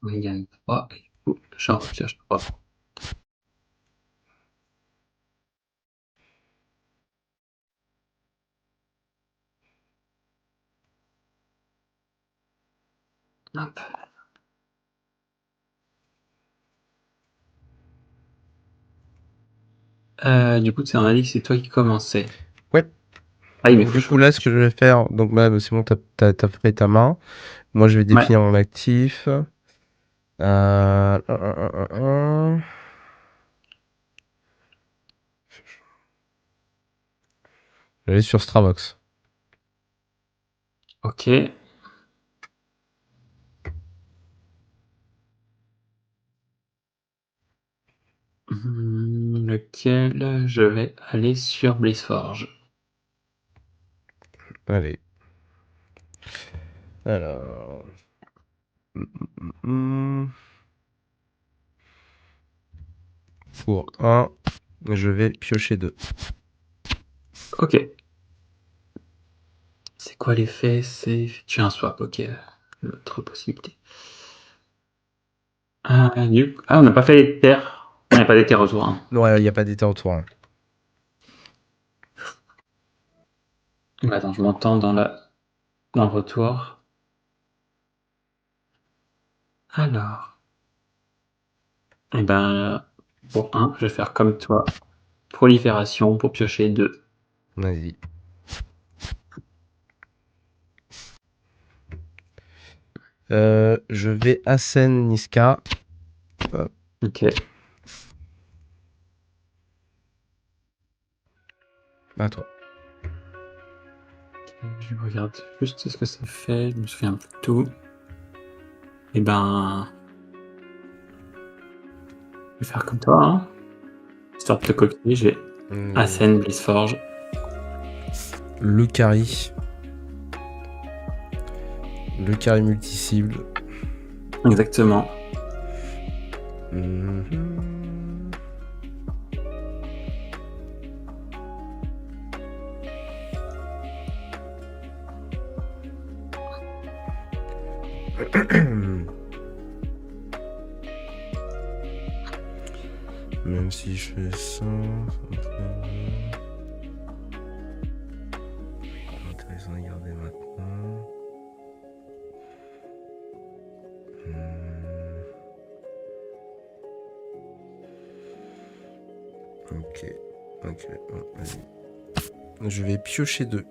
On gagne 3. Et du coup, j'en recherche 3. Hop. Du coup, on a dit que c'est toi qui commençais. Ouais. Ah, il mais Donc, faut du coup, là, ce que je vais faire, donc là, c'est bon, t'as fait ta main. Moi, je vais Ouais. définir mon actif. Euh... un, un, un, un. Je vais aller sur Stravox. Ok. Lequel je vais aller sur BlazeForge. Allez. Alors. Hmm. Pour 1, je vais piocher 2. Ok. C'est quoi l'effet? C'est effectuer un swap. Ok. L'autre possibilité. On n'a pas fait les terres. On n'a pas des terres autour. Hein. Non, il n'y a pas d'état autour. Hein. Attends, je m'entends dans le retour. Alors. Eh ben, pour 1, je vais faire comme toi. Prolifération pour piocher 2. Vas-y. Je vais Asen Niska. Hop. Ok. À toi. Je regarde juste ce que ça fait. Je me souviens plus de tout. Eh ben, je vais faire comme toi. Hein. Histoire de te copier, j'ai Asen BlazeForge. Le carry multi-cible. Exactement. Même si je fais ça, c'est intéressant de garder maintenant. Ok, bon, vas-y. Je vais piocher 2.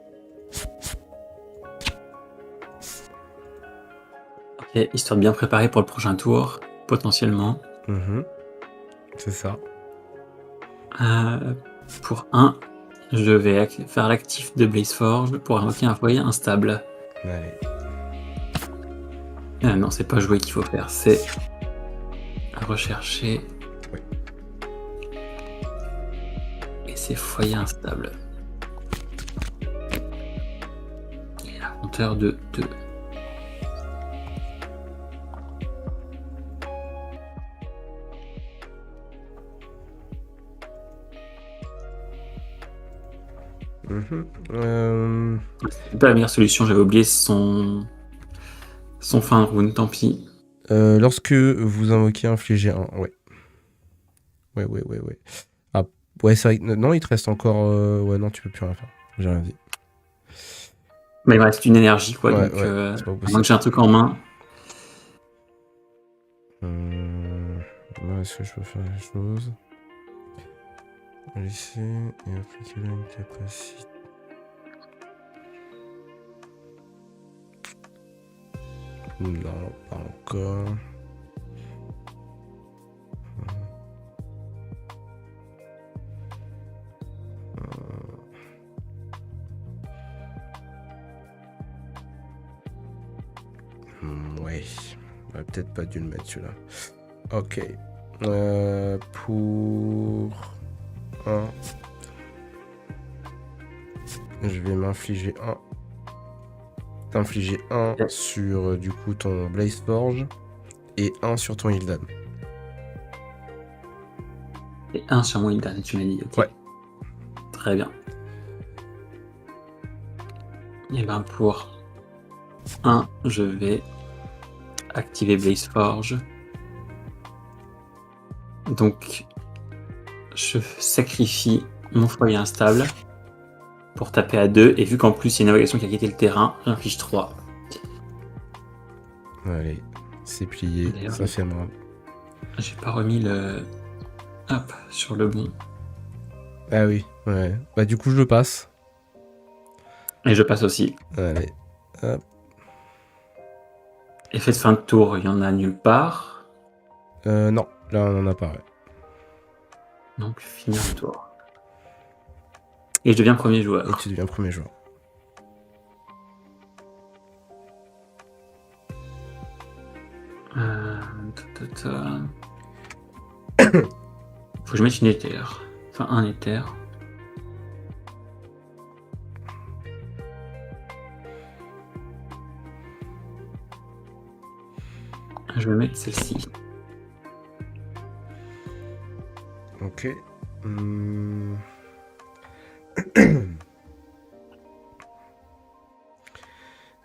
Ok, histoire de bien préparer pour le prochain tour, potentiellement. C'est ça. Pour 1, je vais faire l'actif de BlazeForge pour invoquer un foyer instable. Allez. Non, c'est pas jouer qu'il faut faire, c'est rechercher. Ouais. Et c'est foyer instable. Et la compteur de 2. C'est pas la meilleure solution, j'avais oublié son fin rune, tant pis. Lorsque vous invoquez infliger 1, ouais. Ouais. Ah, ouais, c'est vrai que... Non, il te reste encore... Ouais, non, tu peux plus rien faire. J'ai rien dit. Mais il me reste une énergie, quoi, Ouais, donc c'est pas à moins possible. que j'ai un truc en main. Est-ce que je peux faire les choses? Laisser et appliquer là une capacité. Non, pas encore. Ouais. J'aurais peut-être pas dû le mettre celui-là. Ok. Pour 1, je vais m'infliger 1. T'infliger 1 sur du coup ton BlazeForge et 1 sur ton Hildan. Et 1 sur mon Hildan, tu m'as dit, ok. Ouais. Très bien. Et ben pour 1, je vais activer Blaze Forge. Donc, je sacrifie mon foyer instable pour taper à 2. Et vu qu'en plus, il y a une invocation qui a quitté le terrain, j'inflige 3. Allez, c'est plié, D'ailleurs, ça fait mal. j'ai pas remis le... Hop, sur le bon. Ah oui, ouais. Bah du coup, je le passe. Et je passe aussi. Allez, hop. Effet de fin de tour, il y en a nulle part. Non, là, on en a pas, ouais. Donc, finir le tour. Et je deviens premier Et joueur. tu deviens premier joueur. Faut que je mette une éther. Enfin, un éther. Je vais mettre celle-ci. Ok.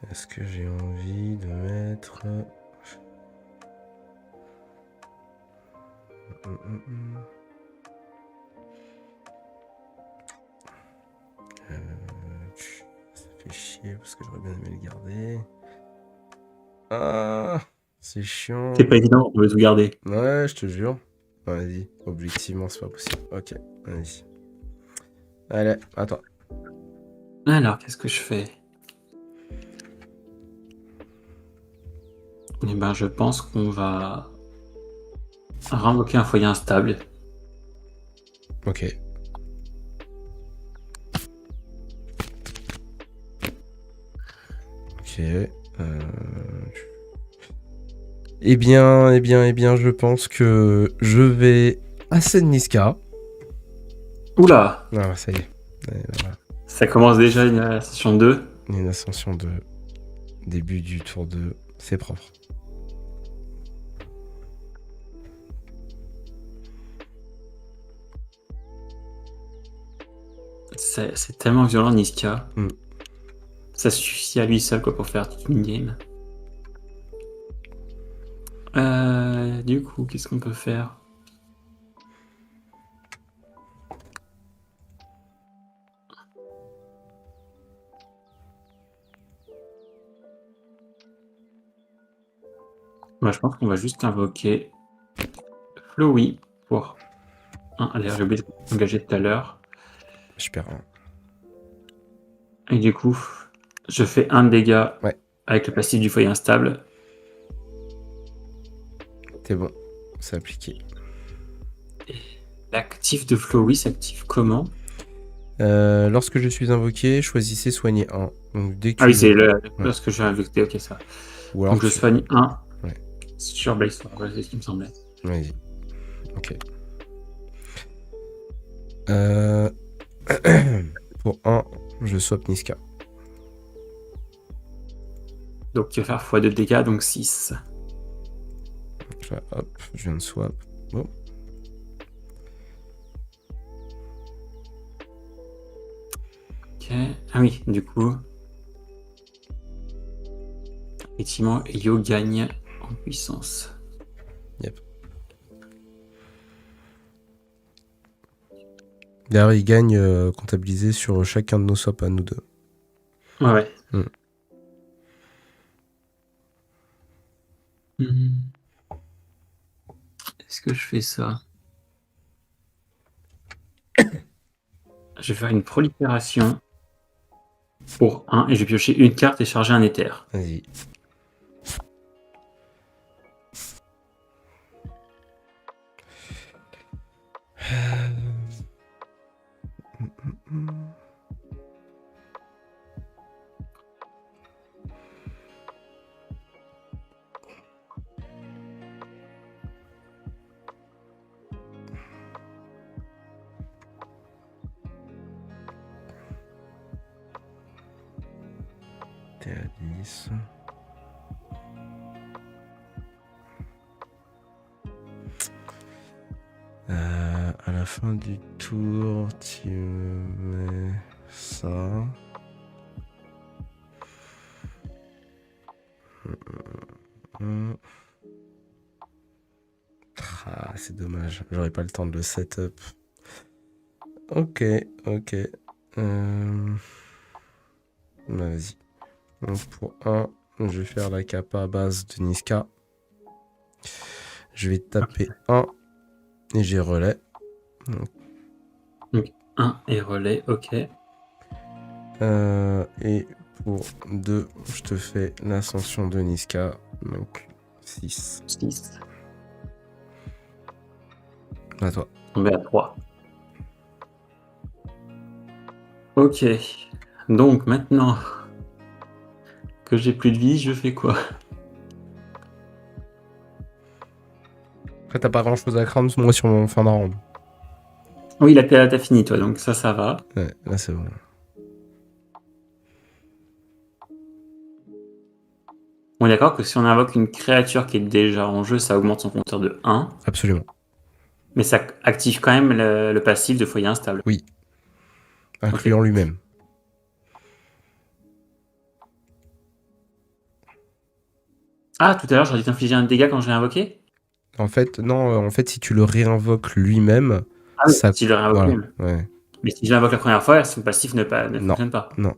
Est-ce que j'ai envie de mettre... Ça fait chier parce que j'aurais bien aimé le garder. Ah, c'est chiant. C'est pas évident, on veut tout garder. Ouais, je te jure. Vas-y, objectivement, c'est pas possible. Ok, vas-y. Allez, attends. Alors, qu'est-ce que je fais? Eh ben, je pense qu'on va réinvoquer un foyer instable. Ok. Ok. Eh bien, je pense que je vais à Niska. Oula! Ah, ça y est. Voilà. Ça commence déjà la session 2. Une ascension 2. Début du tour 2. C'est propre. C'est tellement violent, Niska. Mm. Ça suffit à lui seul quoi, pour faire toute une game. Du coup, qu'est-ce qu'on peut faire? Bah, je pense qu'on va juste invoquer Flowey pour un. Allez, j'ai oublié d'engager tout à l'heure. Super. Et du coup, je fais un dégât Ouais. avec le passif du foyer instable. C'est bon. C'est appliqué. L'actif de Flowey s'active comment? Lorsque je suis invoqué, choisissez soigner 1. Donc dès que Ah oui, c'est Ouais. lorsque je vais invoquer, ok, ça. Ou alors Donc je soigne 1 Ouais. sur Blaze Forge, c'est ce qui me semblait. Vas-y. Ok. Pour 1, je swap Niska. Donc tu vas faire x2 de dégâts, donc 6. Hop, je viens de swap. Bon. Ok. Ah oui, du coup. Effectivement, Yo gagne en puissance. Yep. D'ailleurs, il gagne comptabilisé sur chacun de nos swaps à nous deux. Ouais. Mm. Est-ce que je fais ça? Je vais faire une prolifération pour 1 et je vais piocher une carte et charger un éther. Vas-y. T'es à 10. À la fin du tour, tu mets ça. Ah, c'est dommage. J'aurais pas le temps de le setup. Ok, ok. Vas-y. Donc pour 1, je vais faire la capa base de Niska. Je vais taper 1 et j'ai relais. Donc 1 et relais, ok. Et pour 2, je te fais l'ascension de Niska. Donc 6. 6. À toi. Tombé à 3. Ok. Donc maintenant que j'ai plus de vie, je fais quoi? Après, t'as pas grand chose à craindre, moi, sur mon fin de round. Oui, là, t'as fini, toi, donc ça va. Ouais, là, c'est bon. On est d'accord que si on invoque une créature qui est déjà en jeu, ça augmente son compteur de 1. Absolument. Mais ça active quand même le passif de foyer instable. Oui. Incluant lui-même. Ah, tout à l'heure, j'aurais dû t'infliger un dégât quand je l'ai invoqué? En fait, non, en fait, si tu le réinvoques lui-même, Ah oui, ça. si je le réinvoque Voilà. lui-même. Ouais. Mais si je l'invoque la première fois, son passif ne Non. fonctionne pas. Non.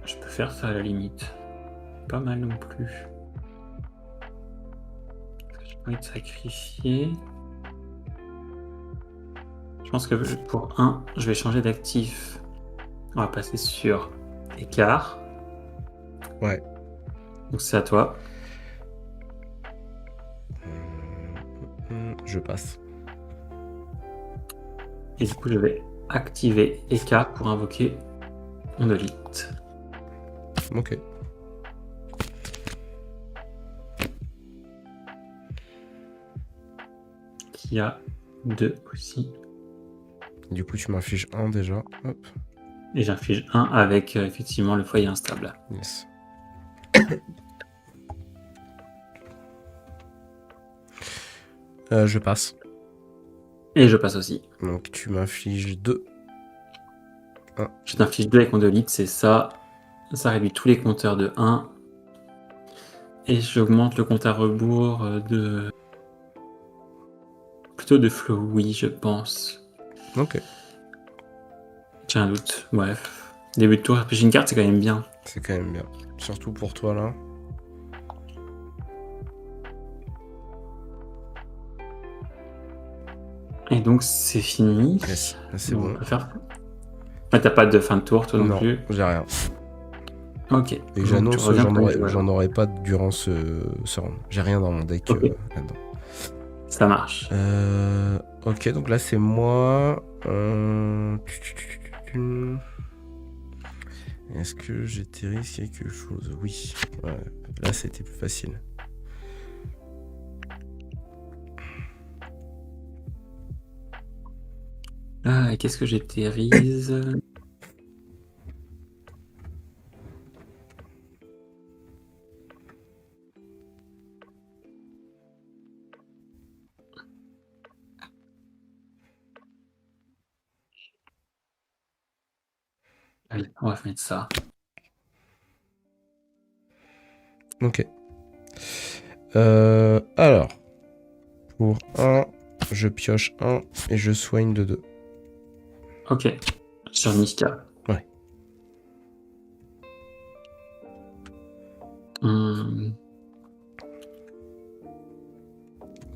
Je peux faire ça à la limite. Pas mal non plus. J'ai pas envie de sacrifier. Je pense que pour 1, je vais changer d'actif. On va passer sur écart. Ouais. Donc c'est à toi. Je passe. Et du coup, je vais activer écart pour invoquer Monolith. Ok. Qui a 2 aussi. Du coup, tu m'infliges 1 déjà. Hop. Et j'inflige 1 avec effectivement le foyer instable. Yes. Je passe. Et je passe aussi. Donc, tu m'infliges 2. Je t'inflige 2 avec Monolith, c'est ça. Ça réduit tous les compteurs de 1. Et j'augmente le compte à rebours de... Plutôt de Flowey, je pense. Ok. J'ai un doute. Bref. Début de tour, RPG une carte, c'est quand même bien. C'est quand même bien. Surtout pour toi, là. Et donc, c'est fini. Yes. Là, c'est Donc, bon. on peut faire... Ah, t'as pas de fin de tour, toi non plus? J'ai rien. Ok. Et j'annonce, j'en aurai pas durant ce round. J'ai rien dans mon deck là-dedans. Ça marche. Ok, donc là c'est moi. Est-ce que j'ai risqué quelque chose? Oui. Ouais. Là c'était plus facile. Ah, qu'est-ce que j'ai terrise? Allez, on va mettre ça. Ok. Alors. Pour 1, je pioche 1 et je soigne de 2. Ok. Sur Niska. Ouais.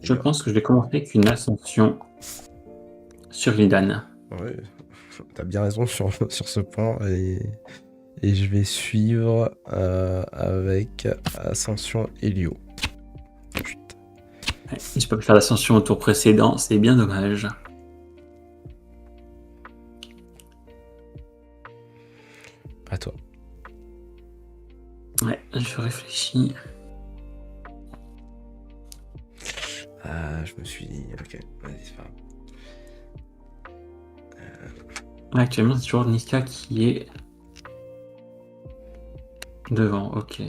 Je pense que je vais commencer avec une ascension sur Lidan. Ouais, t'as bien raison sur ce point. Et je vais suivre avec Ascension Helio. Putain. Ouais, j'ai pas pu faire l'ascension au tour précédent, c'est bien dommage. À toi. Ouais, je réfléchis. Je me suis dit, ok, vas-y, c'est pas grave. Actuellement, c'est toujours Niska qui est devant, ok.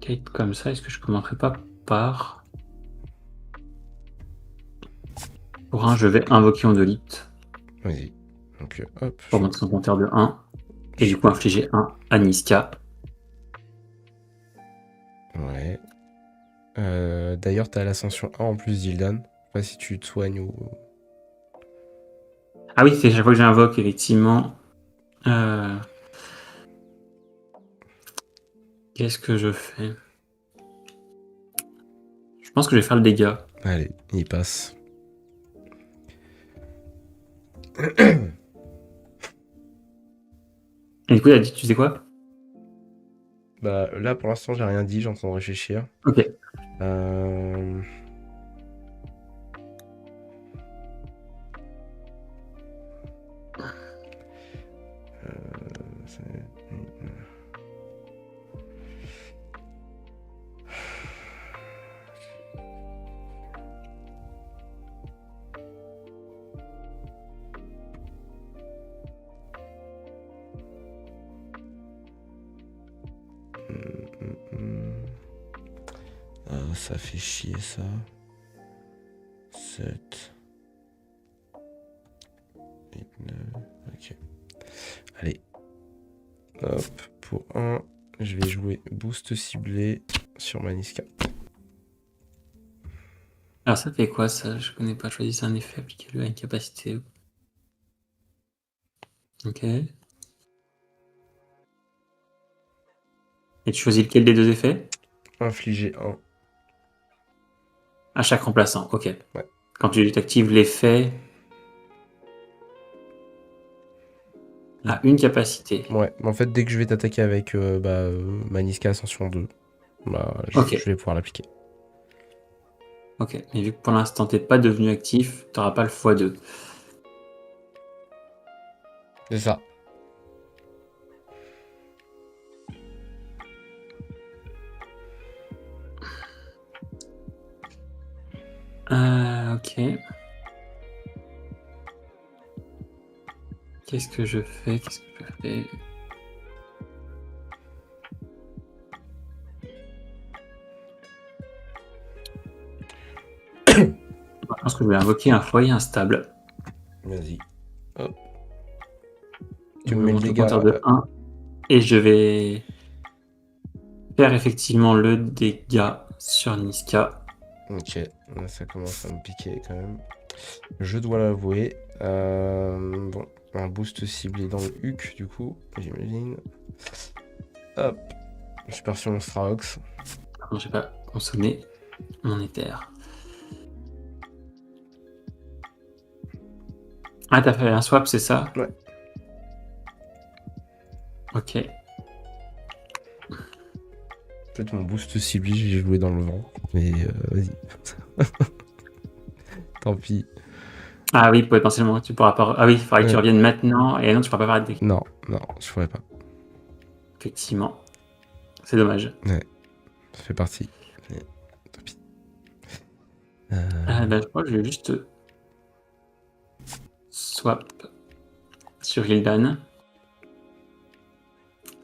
Kate comme ça, est-ce que je commencerai pas par Pour 1, je vais invoquer Ondolite Vas-y. Donc, hop. pour monter son compteur de 1. Et du coup, infliger 1 à Niska. Ouais. D'ailleurs, t'as l'ascension 1 en plus d'Ildan. Je sais pas si tu te soignes ou... Ah oui, c'est chaque fois que j'invoque, effectivement. Qu'est-ce que je fais? Je pense que je vais faire le dégât. Allez, il passe. Et du coup, tu sais quoi? Bah, là, pour l'instant, j'ai rien dit, j'ai en train de réfléchir. Ok. Ça fait chier, ça. 7. 8, 9. Ok. Allez. Hop. Pour 1, je vais jouer boost ciblé sur ma Niska. Alors ça fait quoi ça? Je connais pas. Choisissez un effet, appliquez-le à une capacité. Ok. Et tu choisis lequel des deux effets? Infliger 1. À chaque remplaçant, ok. Ouais. Quand tu actives l'effet à une capacité. Ouais, mais en fait, dès que je vais t'attaquer avec ma Niska Ascension 2, Ok. je vais pouvoir l'appliquer. Ok, mais vu que pour l'instant t'es pas devenu actif, t'auras pas le x2. C'est ça. Ok. Qu'est-ce que je fais? Je pense que je vais invoquer un foyer instable. Vas-y. Hop. Je Tu me mets le monte dégât. compteur de 1 et je vais faire effectivement le dégât sur Niska. Ok, là, ça commence à me piquer quand même. Je dois l'avouer. Bon, un boost ciblé dans le HUC, du coup, j'imagine. Hop. Je suis parti sur mon Straox. Pardon, j'ai pas consommé mon éther. Ah, t'as fait un swap, c'est ça? Ouais. Ok. Peut-être mon boost ciblé, j'ai joué dans le vent. Mais vas-y. Tant pis. Ah oui, potentiellement, tu pourras pas. Ah oui, il faudrait que tu reviennes maintenant. Et non, tu pourras pas faire de. Non, je pourrais pas. Effectivement. C'est dommage. Ouais, ça fait partie. Mais, tant pis. Je crois que je vais juste swap sur Gildan.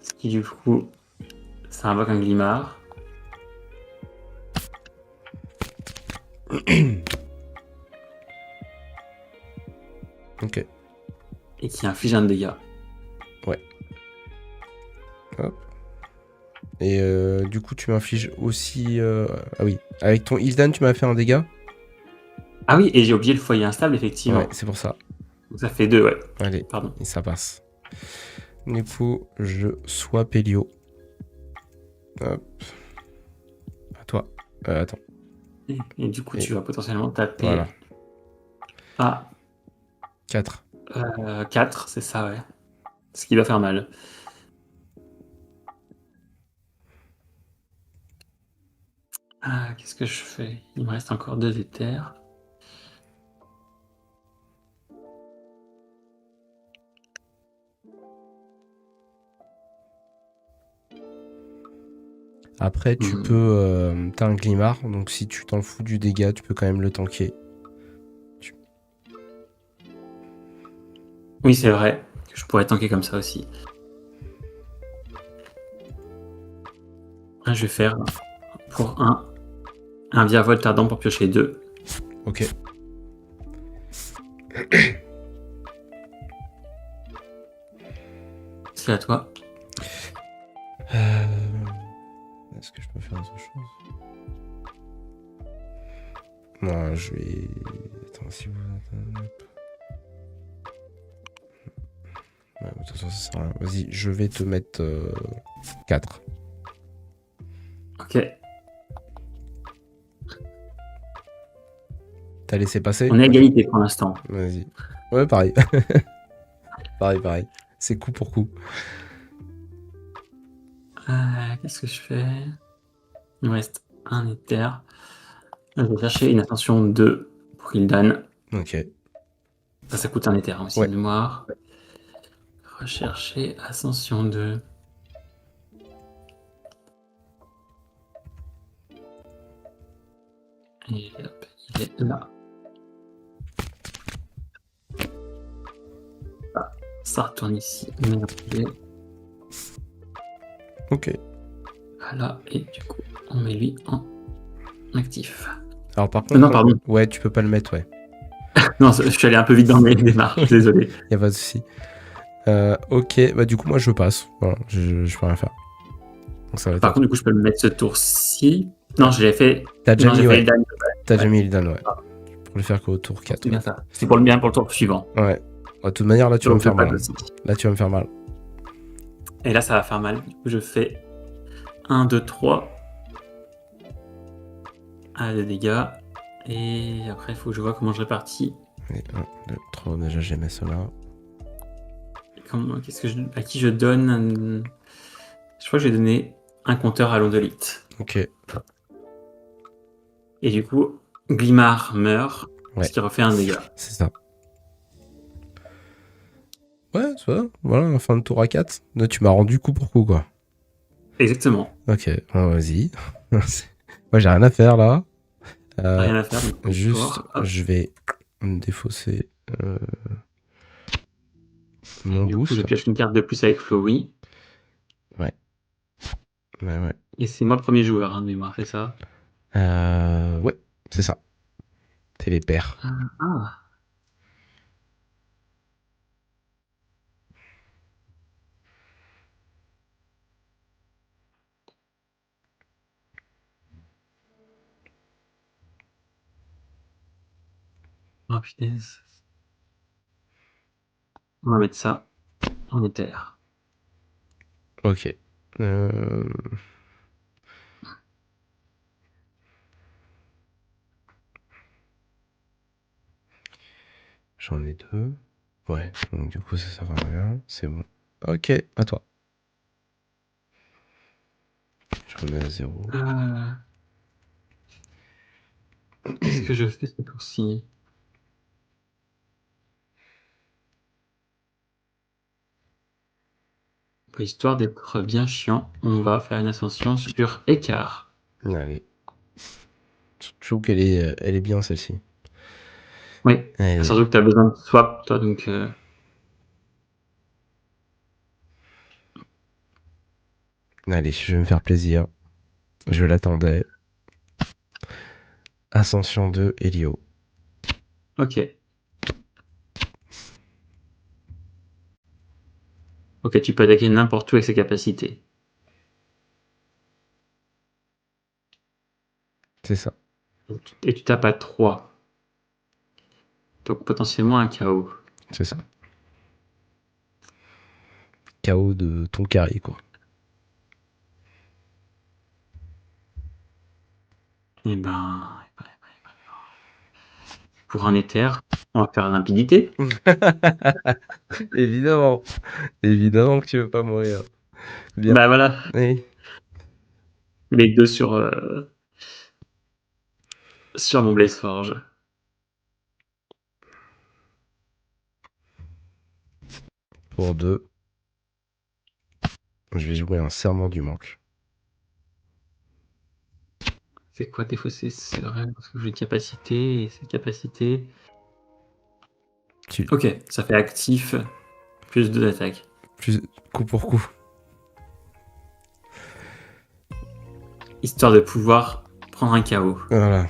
Ce qui, du coup, ça invoque un Glimard. Ok. Et qui inflige un dégât. Ouais. Hop. Et du coup, tu m'infliges aussi... Ah oui. Avec ton Hildan, tu m'as fait un dégât? Ah oui, et j'ai oublié le foyer instable, effectivement. Ouais, c'est pour ça. Donc ça fait 2, ouais. Allez, pardon. Et ça passe. Du coup, je swap Helio. Hop. À toi. Attends. Et du coup, tu vas potentiellement taper Voilà. à 4. 4, c'est ça, ouais. Ce qui va faire mal. Ah, qu'est-ce que je fais? Il me reste encore 2 éthers. Après, tu peux... T'as un Glimard, donc si tu t'en fous du dégât, tu peux quand même le tanker. Oui, c'est vrai que je pourrais tanker comme ça aussi. Je vais faire pour un virevolt ardent pour piocher 2. Ok. C'est à toi. Est-ce que je peux faire autre chose? Non, je vais... Attends, si vous... Ouais, de toute façon, ça sert à rien. Vas-y, je vais te mettre 4. Ok. T'as laissé passer? On est à égalité pour l'instant. Vas-y. Ouais, pareil. Pareil. C'est coup pour coup. Qu'est-ce que je fais? Il me reste un éther. Je vais chercher une ascension 2 pour Hildan. Ok. Ça coûte un éther aussi, Ouais. de mémoire. Rechercher ascension 2. Et hop, il est là. Ah, ça retourne ici. Merde. Ok. Voilà, et du coup, on met lui en actif. Alors par contre... Non, pardon. Ouais, tu peux pas le mettre, ouais. Non, je suis allé un peu vite dans mes démarches, désolé. Y a pas de souci. Ok, bah du coup, moi, je passe. Voilà, je peux rien faire. Donc, ça va être... Par contre, du coup, je peux le mettre ce tour-ci. Non, je l'ai fait. T'as déjà Non, mis, j'ai ouais. fait Hildan. T'as déjà Ouais. mis Ildan, ouais. Pour le faire qu'au tour 4. C'est bien ça. C'est pour le tour suivant. Ouais. De toute manière, là, tu vas me Donc, faire je passe mal. aussi. Là, tu vas me faire mal. Et là, ça va faire mal. Du coup, je fais 1, 2, 3. Ah, des dégâts. Et après, il faut que je vois comment je répartis. Et 1, 2, 3, déjà, j'ai mis cela. À qui je donne Je crois que j'ai donné un compteur à l'Ondolite. Ok. Et du coup, Glimar meurt. Ouais. Ce qui refait un dégât. C'est ça. Ouais, ça va. Voilà, la fin de tour à 4. Là, tu m'as rendu coup pour coup, quoi. Exactement. Ok, bon, vas-y. Moi, j'ai rien à faire, là. Rien à faire. Donc, Juste, je vais me défausser mon du coup, boost. je pioche une carte de plus avec Flowey. Ouais. Ouais. Et c'est moi le premier joueur, de mémoire, c'est ça? Ouais, c'est ça. T'es les pères. Ah. Oh punaise. On va mettre ça en éther. Ok. J'en ai 2. Ouais, donc du coup, ça va rien. C'est bon. Ok, à toi. Je remets à 0. Qu'est-ce que je fais ce tour-ci? Histoire d'être bien chiant, on va faire une ascension sur écart. Allez. Je trouve qu'elle est, elle est bien, celle-ci. Oui, Allez. surtout que tu as besoin de swap, toi, donc... Allez, je vais me faire plaisir. Je l'attendais. Ascension 2, Helio. Ok. Ok, tu peux attaquer n'importe où avec ses capacités. C'est ça. Et tu tapes à 3. Donc potentiellement un KO. C'est ça. KO de ton carré, quoi. Et ben... Pour un éther, on va faire limpidité. Évidemment. Évidemment que tu veux pas mourir. Bien. Bah voilà, Oui. les deux sur mon Blaze Forge. Pour 2. Je vais jouer un serment du manque. C'est quoi défausser serait parce que j'ai une capacité et cette capacité. Ok, ça fait actif plus 2 d'attaque. Plus coup pour coup. Histoire de pouvoir prendre un KO. Voilà.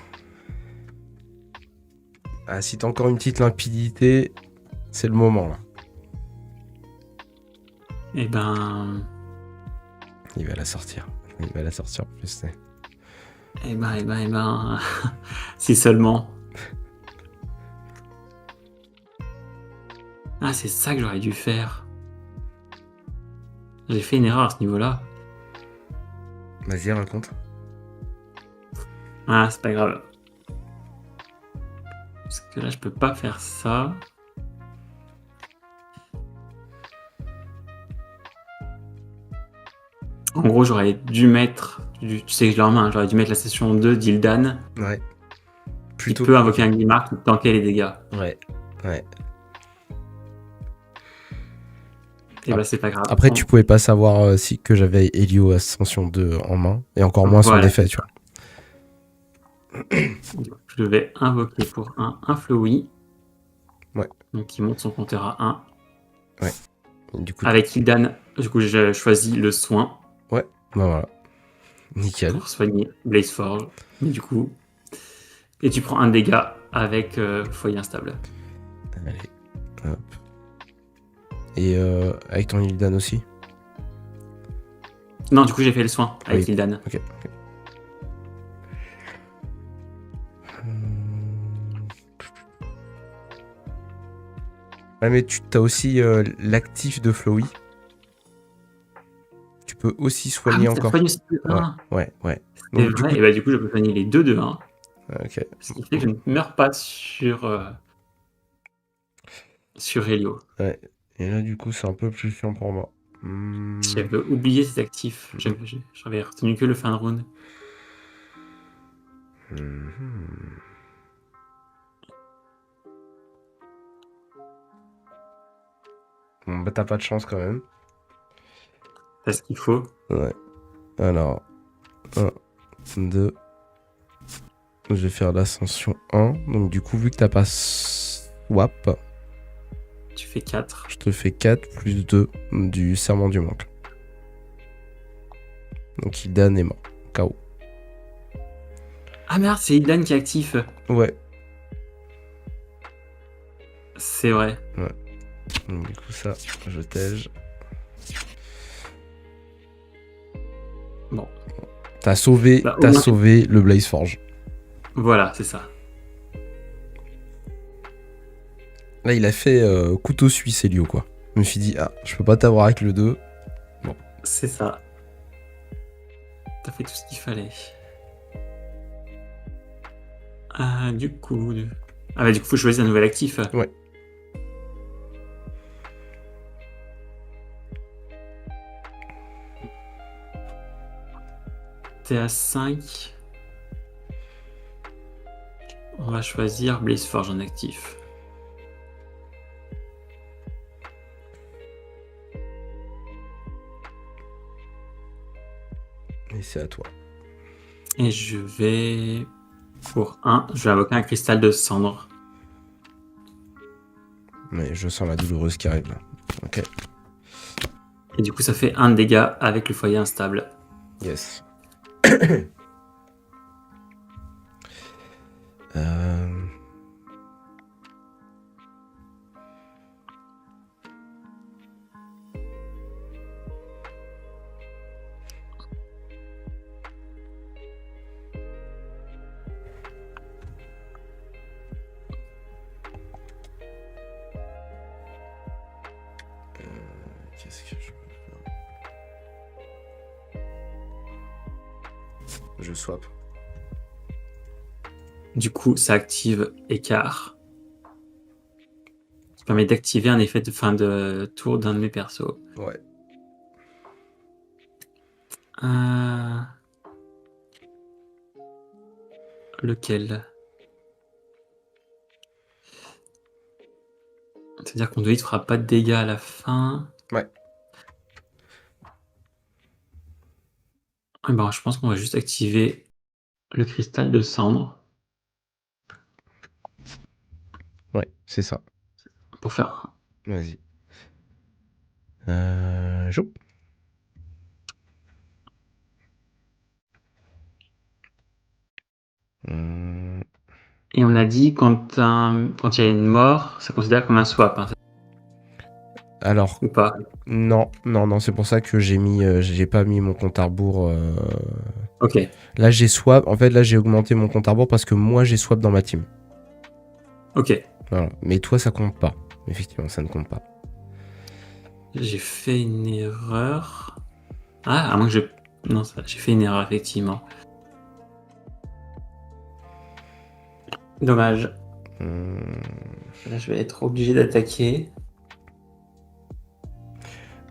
Ah, si t'as encore une petite limpidité, c'est le moment là. Eh ben. Il va la sortir. Il va la sortir en plus. Eh ben. Si seulement. Ah, c'est ça que j'aurais dû faire. J'ai fait une erreur à ce niveau-là. Vas-y, raconte. Ah, c'est pas grave. Parce que là, je peux pas faire ça. En gros, j'aurais dû mettre. Tu sais que je leur main, j'aurais dû mettre la session 2 d'Ildan. Ouais. Qui Plutôt. peut invoquer un Glimmark pour tanker les dégâts. Ouais. Ouais. Et bah, c'est pas grave. Après, tu pouvais pas savoir si que j'avais Helio Ascension 2 en main. Et encore moins son Voilà. effet, tu vois. Je vais invoquer pour un Flowey. Ouais. Donc, il monte son compteur à 1. Ouais. Et du coup, Avec Ildan, du coup, j'ai choisi le soin. Ouais, bah voilà. Nickel. Pour soigner Blazeforge. Mais du coup. Et tu prends un dégât avec foyer instable. Allez, hop. Et avec ton Ildan aussi? Non, du coup, j'ai fait le soin avec Oui. Ildan. Ok. Ah, mais tu as aussi l'actif de Flowey. Tu peux aussi soigner encore. Ouais. C'est Donc, vrai, et bah du coup, je peux soigner les deux de 1. Ok. Ce qui fait que je ne meurs pas sur Helio. Ouais. Et là, du coup, c'est un peu plus chiant pour moi. J'avais oublié cet actif. J'avais retenu que le fin de round. Bon, bah, t'as pas de chance quand même. C'est ce qu'il faut. Ouais. Alors, 1, 2. Je vais faire l'ascension 1. Donc, du coup, vu que t'as pas swap, Tu fais 4. je te fais 4 plus 2 du serment du manque. Donc, Ildan est mort. KO. Ah merde, c'est Ildan qui est actif. Ouais. C'est vrai. Ouais. Donc, du coup, ça, je tège. Bon. T'as sauvé le Blazeforge. Voilà, c'est ça. Là, il a fait couteau suisse, Helio, quoi. Je me suis dit, ah, je peux pas t'avoir avec le 2. Bon. C'est ça. T'as fait tout ce qu'il fallait. Du coup... Ah bah du coup, faut choisir un nouvel actif. Ouais. T'es à 5. On va choisir Blazeforge en actif. Et c'est à toi. Et je vais... Pour 1, je vais invoquer un cristal de cendre. Mais je sens la douloureuse qui arrive là. Ok. Et du coup, ça fait 1 dégât avec le foyer instable. Yes. Qu'est-ce que je peux faire? Je swap. Du coup, ça active écart. Ça permet d'activer un effet de fin de tour d'un de mes persos. Ouais. Lequel? C'est-à-dire qu'on ne fera pas de dégâts à la fin. Ouais. Ben, je pense qu'on va juste activer le cristal de cendre. Ouais, c'est ça. Pour faire... Vas-y. Jo. Et on a dit quand il y a une mort, ça considère comme un swap, hein, Alors, ou pas? non, c'est pour ça que j'ai pas mis mon compte à rebours. Ok. Là, j'ai swap. En fait, là, j'ai augmenté mon compte à rebours parce que moi, j'ai swap dans ma team. Ok. Voilà. Mais toi, ça compte pas. Effectivement, ça ne compte pas. J'ai fait une erreur. Ah, à moins que je... Non, j'ai fait une erreur, effectivement. Dommage. Hum, Là, je vais être obligé d'attaquer.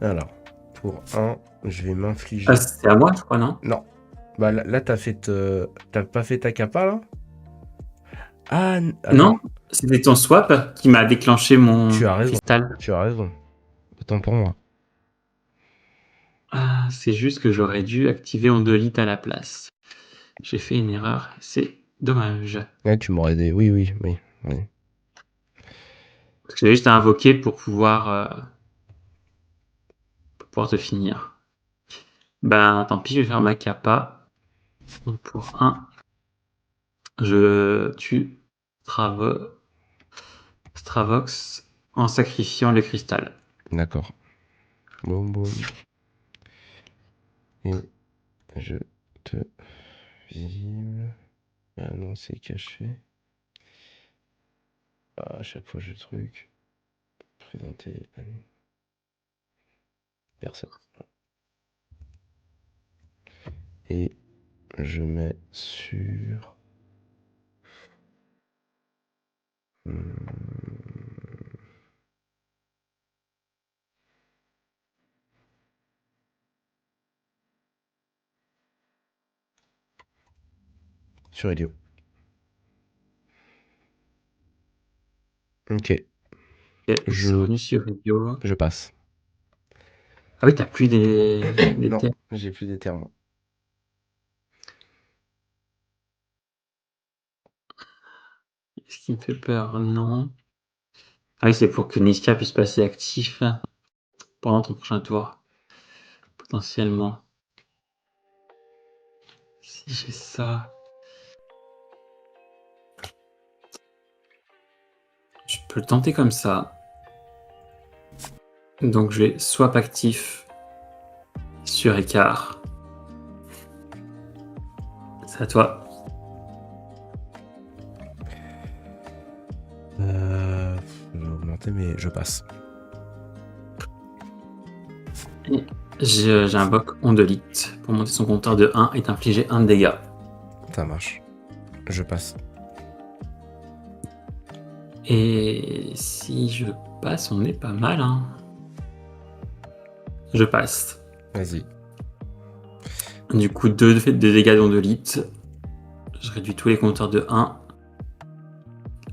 Alors, pour 1, je vais m'infliger. Ah, c'est à moi, je crois, non? Non. Bah là, t'as pas fait ta capa, là? Ah, Non, attends. c'était ton swap qui m'a déclenché mon Tu as raison. cristal. Tu as raison. Autant pour moi. Ah, c'est juste que j'aurais dû activer Ondolite à la place. J'ai fait une erreur, c'est dommage. Ouais, tu m'aurais aidé. Oui. Parce que j'avais juste à invoquer pour pouvoir te finir. Ben, tant pis, je vais faire ma kappa. Donc, pour 1, je tue Stravox en sacrifiant le cristal. D'accord. Boum. Et je te visible. Ah non, c'est caché. Ah, à chaque fois, je truc. Présenter. Allez. Personne. Et je mets sur. Sur Elio. Ok. Ok, c'est Je, revenu sur Rio. je passe. Ah oui, t'as plus des Non, terres. j'ai plus des termes. Ce qui me fait peur, non. Ah oui, c'est pour que Niska puisse passer actif pendant ton prochain tour. Potentiellement. Si j'ai ça. Je peux le tenter comme ça. Donc je vais swap actif sur écart. C'est à toi. Je vais augmenter, mais je passe. J'invoque Ondolite pour monter son compteur de 1 et t'infliger 1 de dégâts. Ça marche. Je passe. Et si je passe, on est pas mal, hein. Je passe. Vas-y. Du coup, 2 de dégâts d'Ondolite. Je réduis tous les compteurs de 1.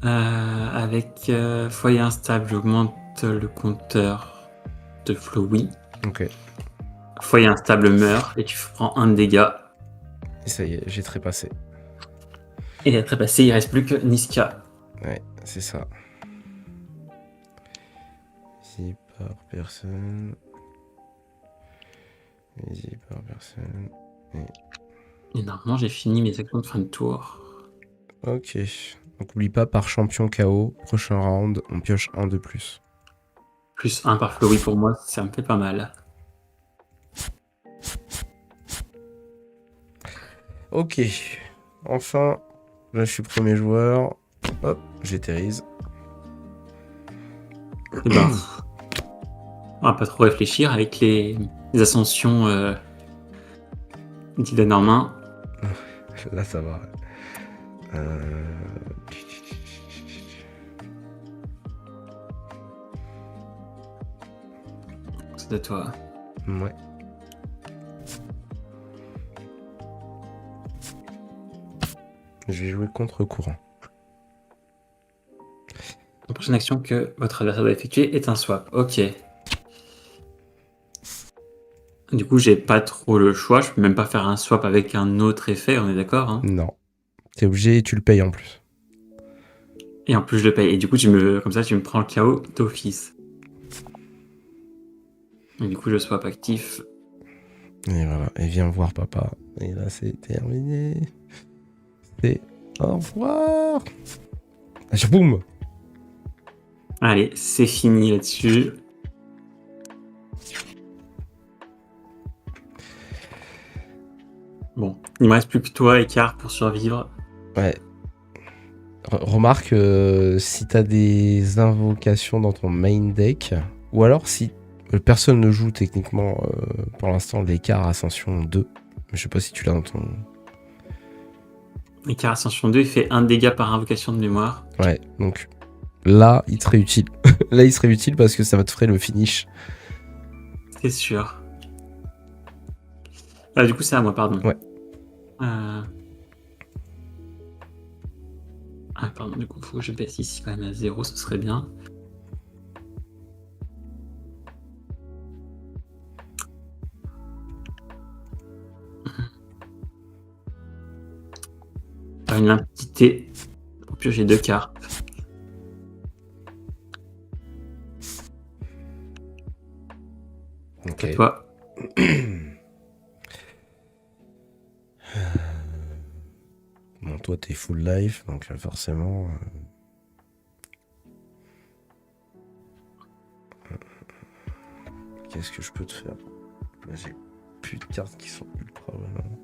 Avec foyer instable, j'augmente le compteur de Flowey. Ok. Foyer instable meurt et tu prends 1 de dégâts. Et ça y est, j'ai trépassé. Et la trépassée, il reste plus que Niska. Ouais, c'est ça. Visible par personne. Visible par personne. Et normalement, j'ai fini mes actions de fin de tour. Ok. Donc oublie pas, par champion KO, prochain round, on pioche 1 de plus. Plus 1 par Flowey pour moi, ça me fait pas mal. Ok. Enfin, là je suis premier joueur. Hop, j'éthérise. Et ben, on va pas trop réfléchir avec les ascensions d'Iden en main. Là ça va. C'est de toi. Ouais. Je vais jouer contre-courant. La prochaine action que votre adversaire doit effectuer est un swap. Ok. Du coup, j'ai pas trop le choix. Je peux même pas faire un swap avec un autre effet, on est d'accord, hein. Non. T'es obligé et tu le payes en plus. Et en plus, je le paye. Et du coup, comme ça, tu me prends le KO d'office. Et du coup, je swap actif. Et voilà. Et viens voir papa. Et là c'est terminé. C'est Au revoir. Boum. Allez, c'est fini là-dessus. Bon, il me reste plus que toi, Écart, pour survivre. Ouais. Remarque, si t'as des invocations dans ton main deck, ou alors si personne ne joue techniquement pour l'instant l'écart Ascension 2, je sais pas si tu l'as dans ton... Écart Ascension 2, il fait 1 dégât par invocation de mémoire. Ouais, donc là, il te serait utile. Là, il serait utile parce que ça va te faire le finish. C'est sûr. Ah, du coup, c'est à moi, pardon. Ouais. Ah, pardon, du coup, il faut que je baisse ici quand même à 0, ce serait bien. Une limpidité pour piocher 2 cartes. Ok. À toi. Bon, toi, t'es full life, donc forcément... Qu'est-ce que je peux te faire? Là, j'ai plus de cartes qui sont ultra vraiment.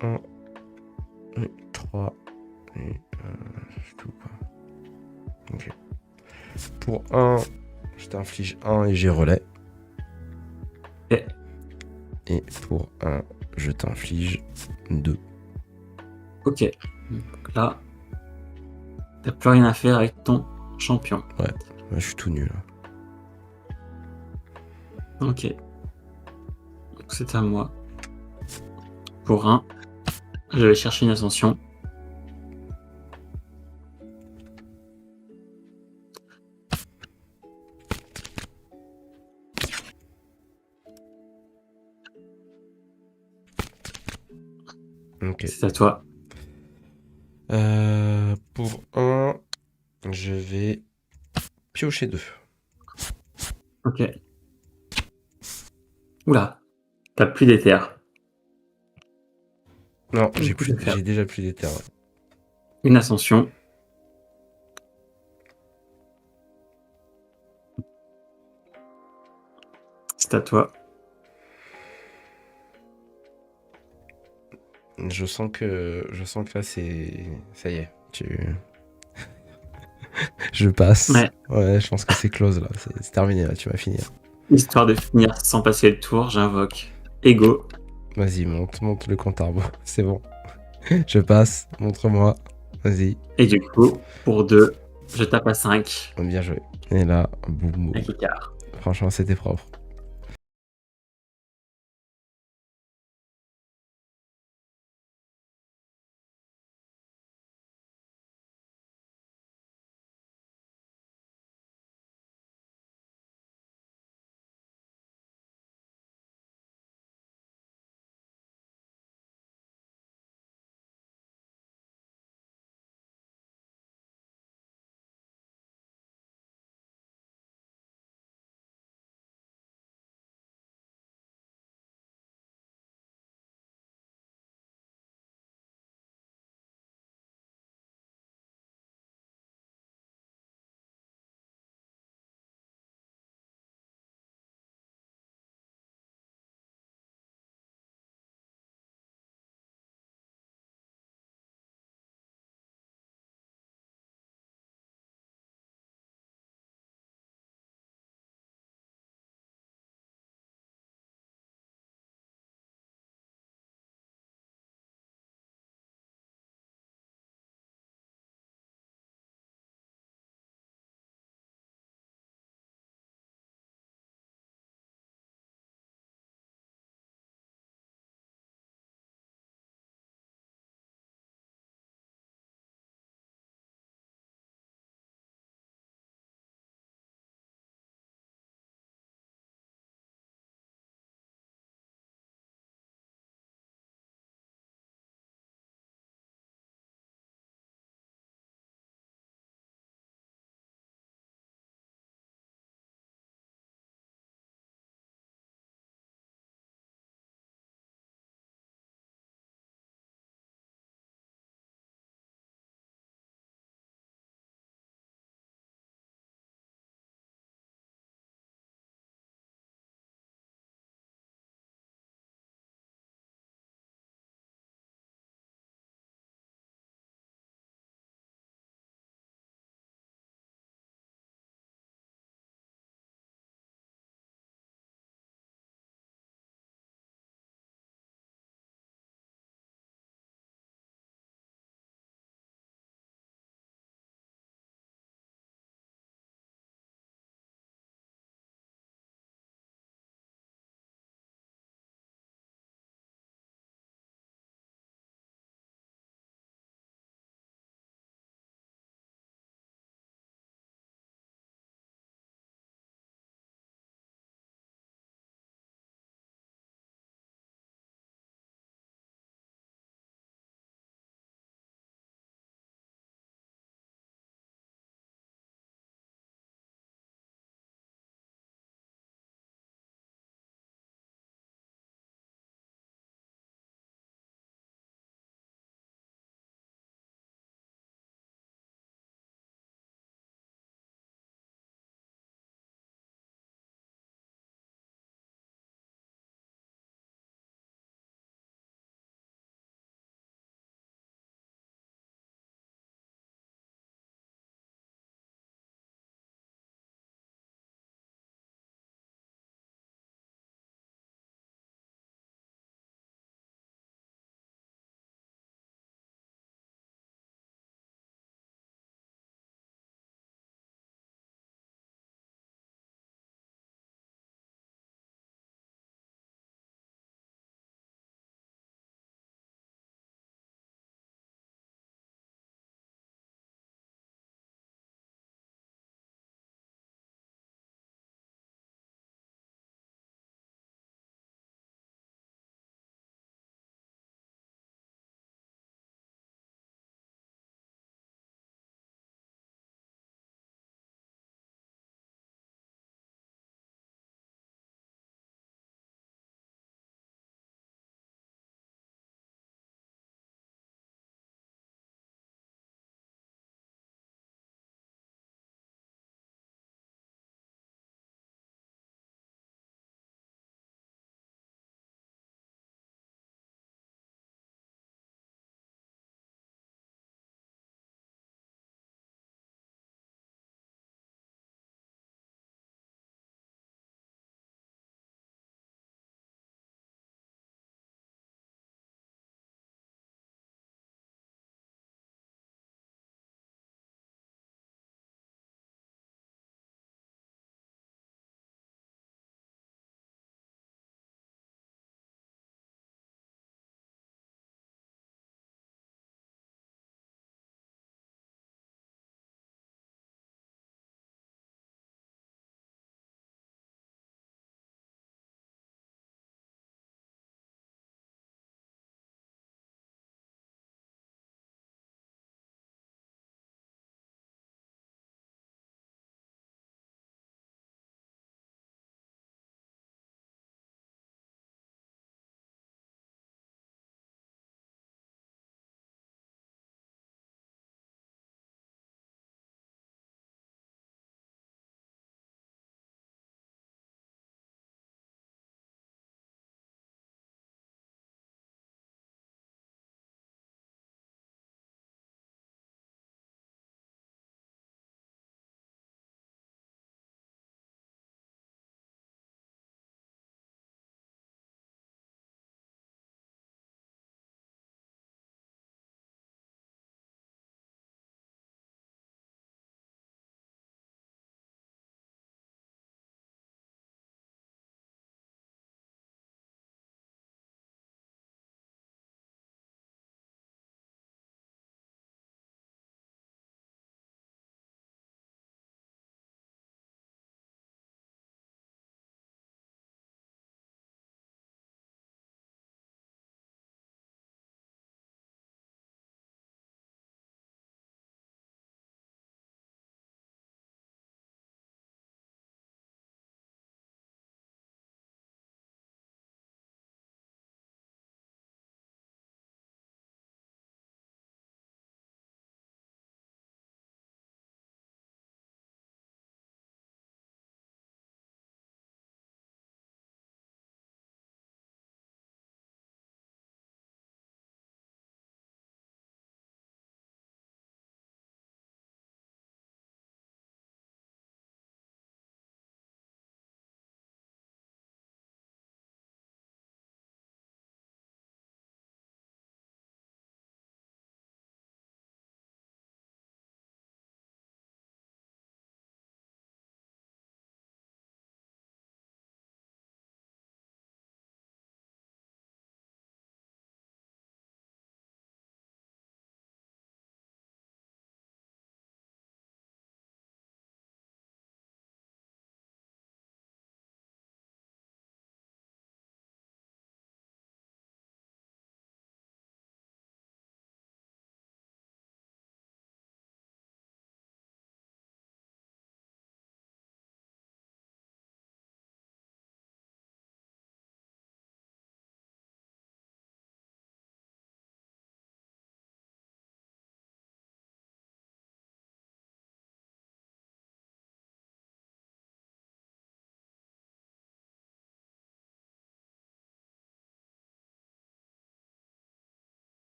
1, 3, et c'est tout quoi. Ok. Pour 1, je t'inflige 1 et j'ai relais. Okay. Et pour 1, je t'inflige 2. Ok. Donc là, t'as plus rien à faire avec ton champion. Ouais, là, je suis tout nul. Ok. Donc c'est à moi. Pour 1, je vais chercher une ascension. Ok. C'est à toi. Pour 1, je vais piocher 2. Ok. Oula, t'as plus d'éther. Non, Du coup, je vais faire j'ai déjà plus d'éther. Ouais. une ascension. C'est à toi. Je sens que là, c'est... Ça y est, je passe. Ouais. Ouais, je pense que c'est close, là. C'est terminé, là, tu vas finir. Histoire de finir sans passer le tour, j'invoque Ego. Vas-y, monte le compte à rebours. C'est bon. Je passe, montre-moi. Vas-y. Et du coup, pour 2, je tape à 5 Bien joué. Et là, boum, boum. avec écart. Franchement, c'était propre.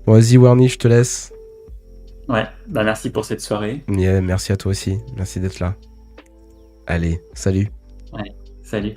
Bon, vas-y, Warny, je te laisse. Ouais, bah merci pour cette soirée. Yeah, merci à toi aussi. Merci d'être là. Allez, salut. Ouais, salut.